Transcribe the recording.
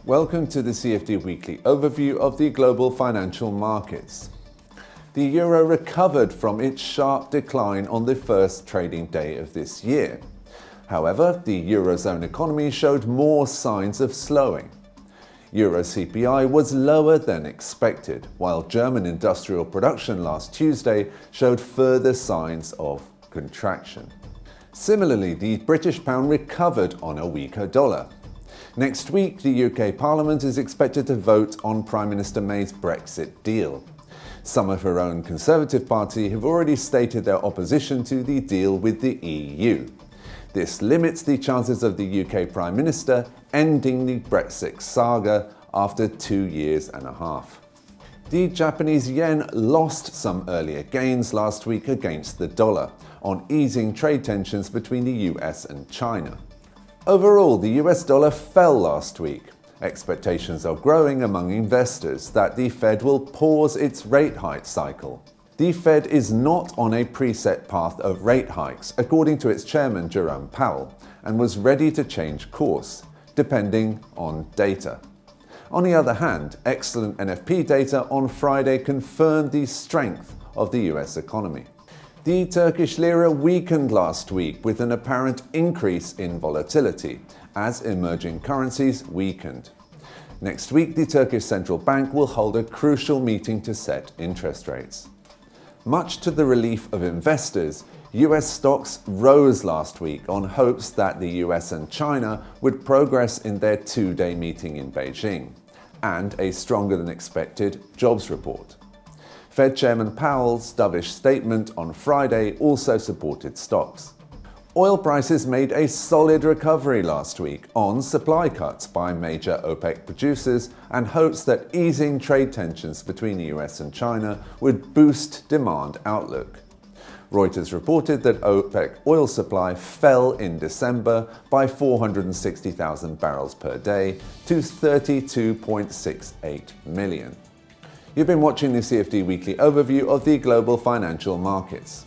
Welcome to the CFD Weekly Overview of the global financial markets. The euro recovered from its sharp decline on the first trading day of this year. However, the Eurozone economy showed more signs of slowing. Euro CPI was lower than expected, while German industrial production last Tuesday showed further signs of contraction. Similarly, the British pound recovered on a weaker dollar. Next week, the UK Parliament is expected to vote on Prime Minister May's Brexit deal. Some of her own Conservative Party have already stated their opposition to the deal with the EU. This limits the chances of the UK Prime Minister ending the Brexit saga after 2 years and a half. The Japanese yen lost some earlier gains last week against the dollar on easing trade tensions between the US and China. Overall, the US dollar fell last week. Expectations are growing among investors that the Fed will pause its rate hike cycle. The Fed is not on a preset path of rate hikes, according to its chairman Jerome Powell, and was ready to change course, depending on data. On the other hand, excellent NFP data on Friday confirmed the strength of the US economy. The Turkish lira weakened last week with an apparent increase in volatility as emerging currencies weakened. Next week, the Turkish Central Bank will hold a crucial meeting to set interest rates. Much to the relief of investors, US stocks rose last week on hopes that the US and China would progress in their two-day meeting in Beijing, and a stronger than expected jobs report. Fed Chairman Powell's dovish statement on Friday also supported stocks. Oil prices made a solid recovery last week on supply cuts by major OPEC producers and hopes that easing trade tensions between the US and China would boost demand outlook. Reuters reported that OPEC oil supply fell in December by 460,000 barrels per day to 32.68 million. You've been watching the CFD Weekly Overview of the global financial markets.